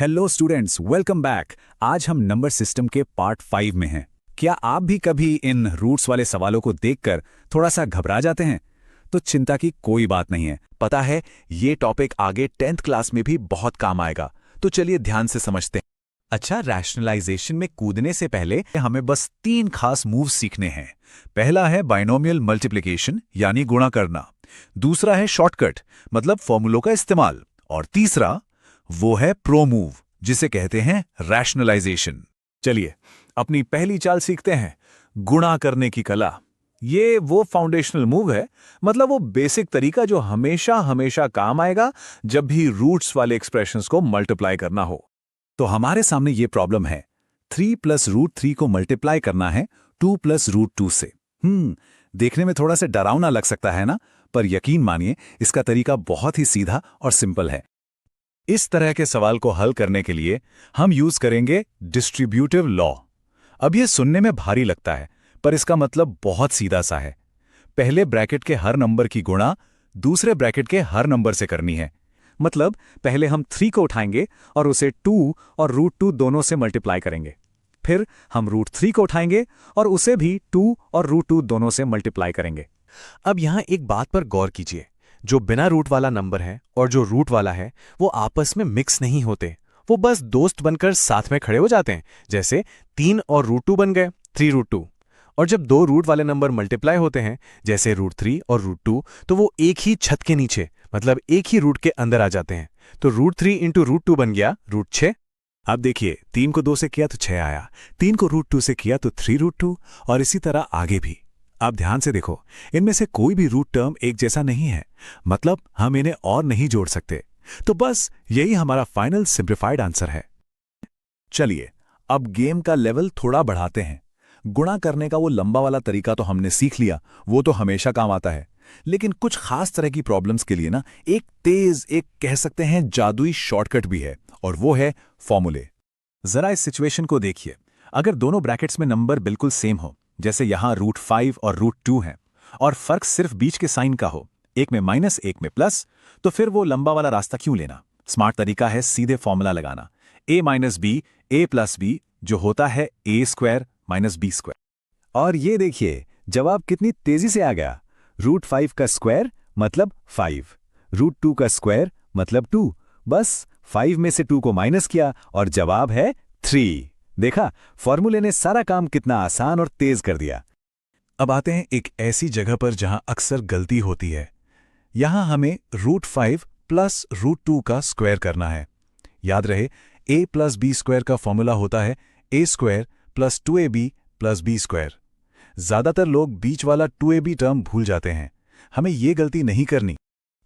Hello students, welcome back. आज हम number system के पार्ट 5 में हैं। क्या आप भी कभी इन रूट्स वाले सवालों को देखकर थोड़ा सा घबरा जाते हैं? तो चिंता की कोई बात नहीं है। पता है, ये टॉपिक आगे 10th क्लास में भी बहुत काम आएगा। तो चलिए ध्यान से समझते हैं। अच्छा, रैशनलाइजेशन में कूदने से पहले हमें बस 3 खास मूव्स सीखने हैं। पहला है बाइनोमियल मल्टीप्लिकेशन यानी गुणा करना। दूसरा है शॉर्टकट मतलब फॉर्मूलों का इस्तेमाल। और तीसरा वो है प्रो मूव जिसे कहते हैं रैशनलाइजेशन। चलिए अपनी पहली चाल सीखते हैं, गुणा करने की कला। ये वो फाउंडेशनल मूव है, मतलब वो बेसिक तरीका जो हमेशा हमेशा काम आएगा जब भी रूट्स वाले एक्सप्रेशंस को मल्टीप्लाई करना हो। तो हमारे सामने ये प्रॉब्लम है, 3 + √3 को मल्टीप्लाई करना है 2 + √2 से। देखने में थोड़ा सा डरावना लग सकता है ना, पर यकीन मानिए इसका तरीका बहुत ही सीधा और सिंपल है। इस तरह के सवाल को हल करने के लिए हम यूज करेंगे डिस्ट्रीब्यूटिव लॉ। अब यह सुनने में भारी लगता है, पर इसका मतलब बहुत सीधा सा है। पहले ब्रैकेट के हर नंबर की गुणा दूसरे ब्रैकेट के हर नंबर से करनी है। मतलब पहले हम 3 को उठाएंगे और उसे 2 और √2 दोनों से मल्टीप्लाई करेंगे। फिर हम √3 को उठाएंगे और उसे भी 2 और √2 दोनों से मल्टीप्लाई करेंगे। अब यहां एक बात पर गौर कीजिए, जो बिना रूट वाला नंबर है और जो रूट वाला है वो आपस में मिक्स नहीं होते, वो बस दोस्त बनकर साथ में खड़े हो जाते हैं। जैसे 3 और √2 बन गए 3√2। और जब दो रूट वाले नंबर मल्टीप्लाई होते हैं जैसे √3 और √2, तो वो एक ही छत के नीचे मतलब एक ही रूट के अंदर आ जाते हैं। तो √3 × √2 बन गया √6। अब देखिए, 3 को 2 से किया तो 6 आया, 3 को √2 से किया तो 3√2 और इसी तरह आगे भी। आप ध्यान से देखो, इनमें से कोई भी रूट टर्म एक जैसा नहीं है, मतलब हम इन्हें और नहीं जोड़ सकते। तो बस यही हमारा फाइनल सिंप्लीफाइड आंसर है। चलिए अब गेम का लेवल थोड़ा बढ़ाते हैं। गुणा करने का वो लंबा वाला तरीका तो हमने सीख लिया, वो तो हमेशा काम आता है। लेकिन कुछ खास तरह की प्रॉब्लम्स के लिए ना एक तेज, एक कह सकते हैं जादुई शॉर्टकट भी है, और वो है फॉर्मूले। जरा इस सिचुएशन को देखिए। अगर दोनों ब्रैकेट्स में नंबर बिल्कुल सेम हो, जैसे यहां √5 और √2 है, और फर्क सिर्फ बीच के साइन का हो, एक में माइनस एक में प्लस, तो फिर वो लंबा वाला रास्ता क्यों लेना? स्मार्ट तरीका है सीधे फॉर्मूला लगाना, a - b a + b जो होता है a² - b²। और ये देखिए जवाब कितनी तेजी से आ गया। √5 का स्क्वायर मतलब 5, √2 का स्क्वायर मतलब 2। बस 5 में से 2 को माइनस किया और जवाब है 3। देखा, फॉर्मूले ने सारा काम कितना आसान और तेज कर दिया। अब आते हैं एक ऐसी जगह पर जहां अक्सर गलती होती है। यहां हमें √5 + √2 का स्क्वायर करना है। याद रहे, a + b² का फॉर्मूला होता है a² + 2ab + b²। ज्यादातर लोग बीच वाला 2ab टर्म भूल जाते हैं। हमें ये गलती नहीं करनी।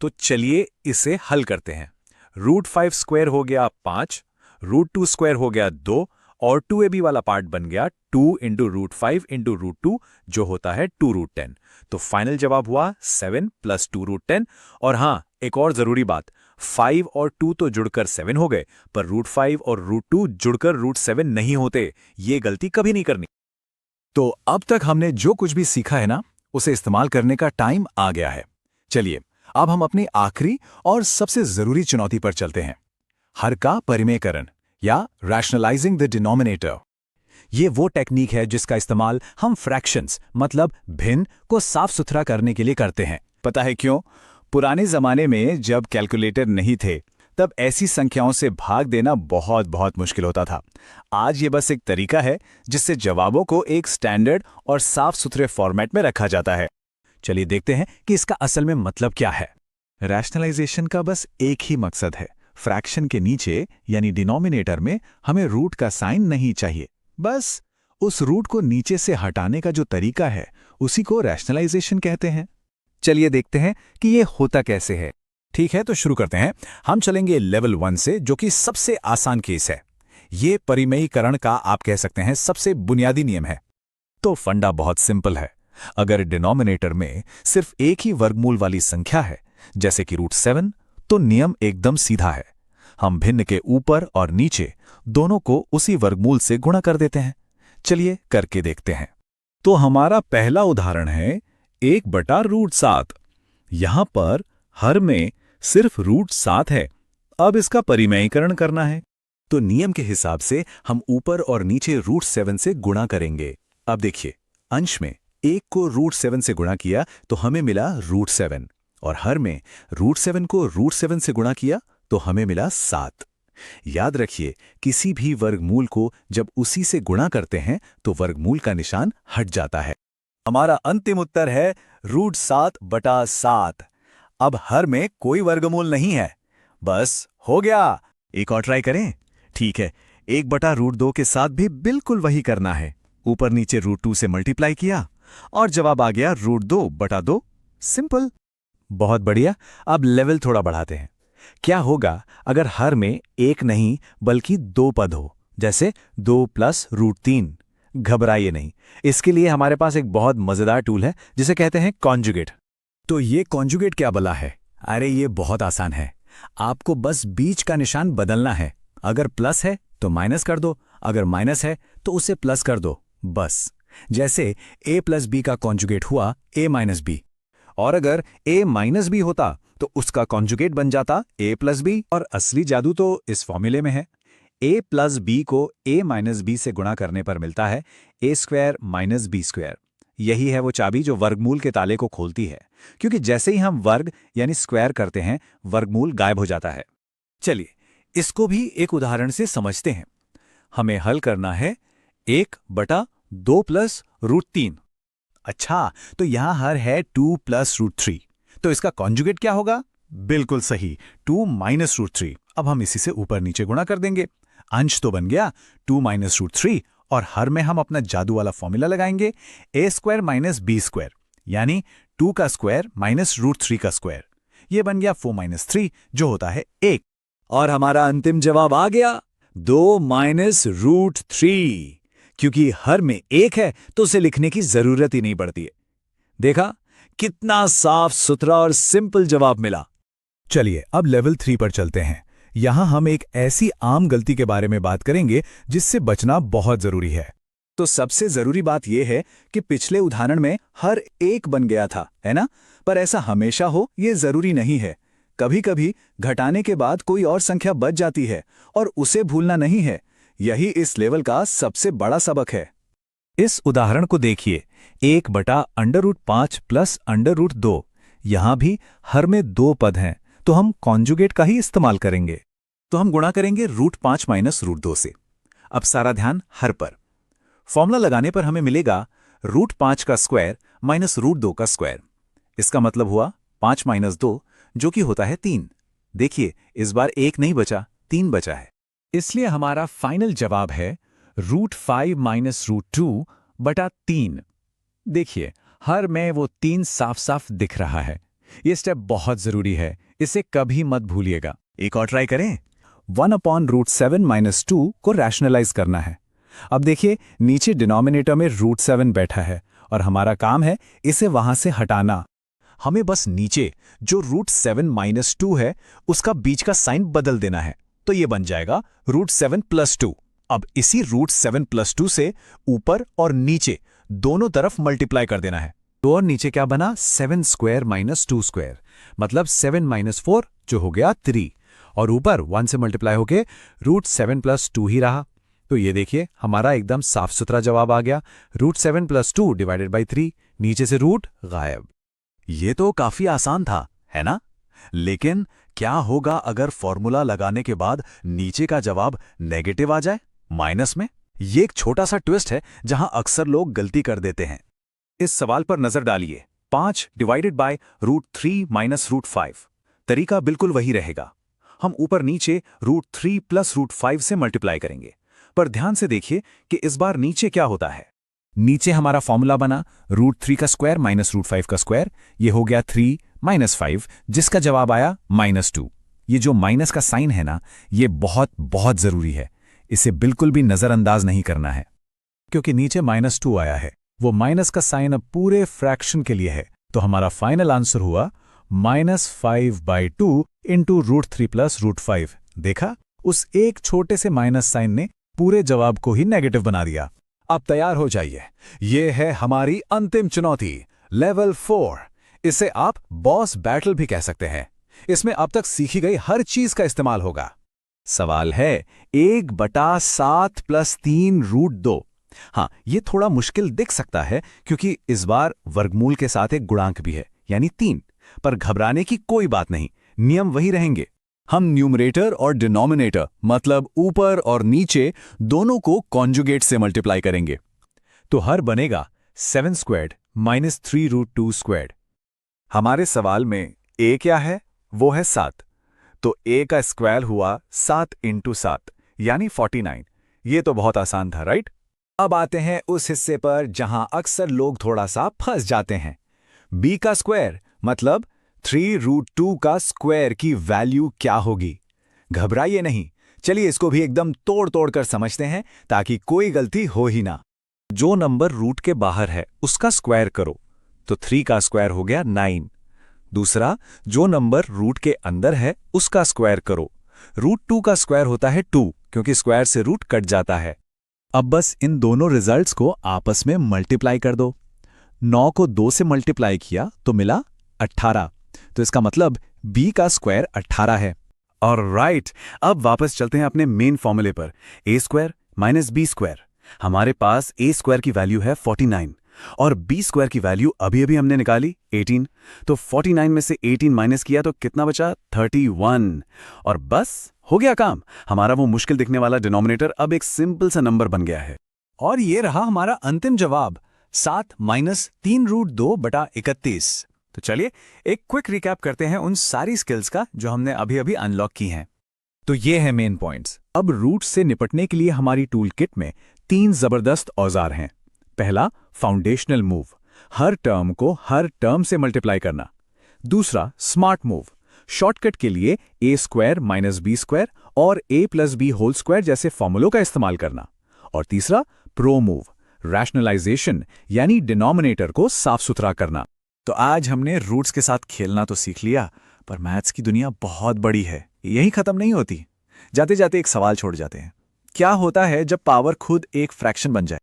तो चलिए इसे हल करते हैं। √5² हो गया 5, √2² हो गया 2, और 2ab वाला पार्ट बन गया 2 × √5 × √2 जो होता है 2√10। तो फाइनल जवाब हुआ 7 + 2√10। और हाँ, एक और जरूरी बात, 5 और 2 तो जुड़कर 7 हो गए, पर √5 और √2 जुड़कर √7 नहीं होते। ये गलती कभी नहीं करनी। तो अब तक हमने जो कुछ भी सीखा है ना, उसे इस्तेमाल करने का टाइम आ गया है। चलिए अब हम अपनी आखिरी और सबसे जरूरी चुनौती पर चलते हैं, हर का परिमेयकरण या रैशनलाइजिंग द डिनोमिनेटर। ये वो टेक्निक है जिसका इस्तेमाल हम फ्रैक्शंस मतलब भिन्न को साफ सुथरा करने के लिए करते हैं। पता है क्यों? पुराने जमाने में जब कैलकुलेटर नहीं थे, तब ऐसी संख्याओं से भाग देना बहुत बहुत मुश्किल होता था। आज ये बस एक तरीका है जिससे जवाबों को एक स्टैंडर्ड और साफ सुथरे फॉर्मेट में रखा जाता है। चलिए देखते हैं कि इसका असल में मतलब क्या है। रैशनलाइजेशन का बस एक ही मकसद है, फ्रैक्शन के नीचे यानी डिनोमिनेटर में हमें रूट का साइन नहीं चाहिए। बस उस रूट को नीचे से हटाने का जो तरीका है उसी को रैशनलाइजेशन कहते हैं। चलिए देखते हैं कि ये होता कैसे है। ठीक है, तो शुरू करते हैं। हम चलेंगे लेवल 1 से, जो कि सबसे आसान केस है। ये परिमेयीकरण का आप कह सकते हैं सबसे बुनियादी नियम है। तो फंडा बहुत सिंपल है। अगर डिनोमिनेटर में सिर्फ एक ही वर्गमूल वाली संख्या है, जैसे कि √7, तो नियम एकदम सीधा है। हम भिन्न के ऊपर और नीचे दोनों को उसी वर्गमूल से गुणा कर देते हैं। चलिए करके देखते हैं। तो हमारा पहला उदाहरण है 1/√7। यहां पर हर में सिर्फ √7 है। अब इसका परिमेयीकरण करना है। तो नियम के हिसाब से हम ऊपर और नीचे √7 से गुणा करेंगे। अब देखिए, अंश में 1 को √7 से गुणा किया तो हमें मिला √7, और हर में √7 को √7 से गुणा किया तो हमें मिला 7। याद रखिए, किसी भी वर्गमूल को जब उसी से गुणा करते हैं तो वर्गमूल का निशान हट जाता है। हमारा अंतिम उत्तर है √7/7। अब हर में कोई वर्गमूल नहीं है। बस हो गया। एक और ट्राई करें? ठीक है, 1/√2 के साथ भी बिल्कुल वही करना है। ऊपर नीचे √2 से मल्टीप्लाई किया और जवाब आ गया √2/2। सिंपल। बहुत बढ़िया। अब लेवल थोड़ा बढ़ाते हैं। क्या होगा अगर हर में एक नहीं बल्कि 2 पद हो, जैसे 2 + √3? घबराइए नहीं, इसके लिए हमारे पास एक बहुत मजेदार टूल है जिसे कहते हैं कॉन्जुगेट। तो ये कॉन्जुगेट क्या भला है? अरे ये बहुत आसान है। आपको बस बीच का निशान बदलना है। अगर प्लस है तो माइनस कर दो, अगर माइनस है तो उसे प्लस कर दो, बस। जैसे a + b का कॉन्जुगेट हुआ a - b, और अगर a - b होता तो उसका कॉन्जुगेट बन जाता a + b। और असली जादू तो इस फॉर्मूले में है। a + b को a - b से गुणा करने पर मिलता है a² - b²। यही है वो चाबी जो वर्गमूल के ताले को खोलती है, क्योंकि जैसे ही हम वर्ग यानी स्क्वायर करते हैं वर्गमूल गायब हो जाता है। चलिए इसको भी एक उदाहरण से समझते हैं। हमें हल करना है 1/2 + √3। अच्छा, तो यहां हर है 2 + √3, तो इसका कॉन्जुगेट क्या होगा? बिल्कुल सही, 2 - √3। अब हम इसी से ऊपर नीचे गुणा कर देंगे। अंश तो बन गया 2 - √3, और हर में हम अपना जादू वाला फॉर्मूला लगाएंगे a² - b², यानी 2 का स्क्वायर माइनस √3 का स्क्वायर। ये बन गया 4 - 3, जो होता है 1। और हमारा अंतिम जवाब आ गया 2 - √3। क्योंकि हर में 1 है तो उसे लिखने की जरूरत ही नहीं पड़ती है। देखा, कितना साफ सुथरा और सिंपल जवाब मिला। चलिए अब लेवल 3 पर चलते हैं। यहां हम एक ऐसी आम गलती के बारे में बात करेंगे जिससे बचना बहुत जरूरी है। तो सबसे जरूरी बात यह है कि पिछले उदाहरण में हर 1 बन गया था, है ना? पर ऐसा हमेशा हो ये जरूरी नहीं है। कभी कभी घटाने के बाद कोई और संख्या बच जाती है और उसे भूलना नहीं है। यही इस लेवल का सबसे बड़ा सबक है। इस उदाहरण को देखिए, 1/√5 + √2। यहां भी हर में 2 पद हैं, तो हम कॉन्जुगेट का ही इस्तेमाल करेंगे। तो हम गुणा करेंगे √5 - √2 से। अब सारा ध्यान हर पर। फॉर्मूला लगाने पर हमें मिलेगा √5 का स्क्वायर माइनस √2 का स्क्वायर। इसका मतलब हुआ 5 - 2, जो कि होता है 3। देखिए, इस बार 1 नहीं बचा, 3 बचा है। इसलिए हमारा फाइनल जवाब है √5 - √2/3। देखिए, हर में वो 3 साफ साफ दिख रहा है। ये स्टेप बहुत जरूरी है, इसे कभी मत भूलिएगा। एक और ट्राई करें। 1/√7 - 2 को रैशनलाइज करना है। अब देखिए, नीचे डिनोमिनेटर में √7 बैठा है और हमारा काम है इसे वहां से हटाना। हमें बस नीचे जो √7 - 2 है उसका बीच का साइन बदल देना है, तो ये बन जाएगा √7 + 2। अब इसी √7 + 2 से ऊपर और नीचे दोनों तरफ मल्टीप्लाई कर देना है। तो और नीचे क्या बना? 7² - 2², मतलब 7 - 4, जो हो गया 3। और ऊपर 1 से मल्टीप्लाई होके √7 + 2 ही रहा। तो ये देखिए, हमारा एकदम साफ सुथरा जवाब आ गया √7 + 2 / 3। नीचे से रूट गायब। ये तो काफी आसान था, है ना? लेकिन क्या होगा अगर फॉर्मूला लगाने के बाद नीचे का जवाब नेगेटिव आ जाए, माइनस में? ये एक छोटा सा ट्विस्ट है जहां अक्सर लोग गलती कर देते हैं। इस सवाल पर नजर डालिए। 5 / √3 - √5। तरीका बिल्कुल वही रहेगा। हम ऊपर नीचे √3 + √5 से मल्टीप्लाई करेंगे। पर ध्यान से देखिए कि इस बार नीचे क्या होता है। नीचे हमारा फॉर्मूला बना √3 का स्क्वायर माइनस √5 का स्क्वायर। ये हो गया 3 - 5, जिसका जवाब आया -2। ये जो माइनस का साइन है ना, ये बहुत बहुत जरूरी है। इसे बिल्कुल भी नजरअंदाज नहीं करना है, क्योंकि नीचे -2 आया है। वो माइनस का साइन अब पूरे फ्रैक्शन के लिए है। तो हमारा फाइनल आंसर हुआ -5/2 × √3 + √5। देखा, उस एक छोटे से माइनस साइन ने पूरे जवाब को ही नेगेटिव बना दिया। अब तैयार हो जाइए, ये है हमारी अंतिम चुनौती, लेवल 4। इसे आप बॉस बैटल भी कह सकते हैं। इसमें अब तक सीखी गई हर चीज का इस्तेमाल होगा। सवाल है 1/7 + 3√2। हाँ, ये थोड़ा मुश्किल दिख सकता है क्योंकि इस बार वर्गमूल के साथ एक गुणांक भी है, यानी 3। पर घबराने की कोई बात नहीं, नियम वही रहेंगे। हम न्यूमरेटर और डिनोमिनेटर मतलब ऊपर और नीचे दोनों को कॉन्जुगेट से मल्टीप्लाई करेंगे। तो हर बनेगा 7² - 3√2²। हमारे सवाल में a क्या है? वो है 7। तो a का स्क्वायर हुआ 7 × 7 यानी 49। ये तो बहुत आसान था, राइट? अब आते हैं उस हिस्से पर जहां अक्सर लोग थोड़ा सा फंस जाते हैं। b का स्क्वायर मतलब 3√2 का स्क्वायर की वैल्यू क्या होगी? घबराइए नहीं, चलिए इसको भी एकदम तोड़ तोड़ कर समझते हैं ताकि कोई गलती हो ही ना। जो नंबर रूट के बाहर है उसका स्क्वायर करो, तो 3 का स्क्वायर हो गया 9। दूसरा, जो नंबर रूट के अंदर है उसका स्क्वायर करो। √2 का स्क्वायर होता है 2 क्योंकि स्क्वायर से रूट कट जाता है। अब बस इन दोनों रिजल्ट्स को आपस में मल्टीप्लाई कर दो। 9 को 2 से मल्टीप्लाई किया तो मिला 18। तो इसका मतलब b का स्क्वायर 18 है। और राइट, अब वापस चलते हैं अपने मेन फॉर्मूले पर। a² - b²। हमारे पास a² की वैल्यू है 49 और b² की वैल्यू अभी हमने निकाली 18। तो 49 में से 18 माइनस किया तो कितना बचा? 31। और बस हो गया काम। हमारा वो मुश्किल दिखने वाला डिनोमिनेटर अब एक सिंपल सा नंबर बन गया है। और ये रहा हमारा अंतिम जवाब, 7 - 3√2/31। तो चलिए एक क्विक रिकैप करते हैं उन सारी स्किल्स का जो हमने अभी अनलॉक की हैं। तो ये है मेन पॉइंट्स। अब रूट से निपटने के लिए हमारी टूल किट में 3 जबरदस्त औजार हैं। पहला, फाउंडेशनल मूव, हर टर्म को हर टर्म से मल्टीप्लाई करना। दूसरा, स्मार्ट मूव, शॉर्टकट के लिए a² - b² और a+b² जैसे फॉर्मूलों का इस्तेमाल करना। और तीसरा, प्रो मूव, रैशनलाइजेशन यानी डिनोमिनेटर को साफ सुथरा करना। तो आज हमने रूट्स के साथ खेलना तो सीख लिया, पर मैथ्स की दुनिया बहुत बड़ी है, यही खत्म नहीं होती। जाते जाते एक सवाल छोड़ जाते हैं, क्या होता है जब पावर खुद एक फ्रैक्शन बन जाए?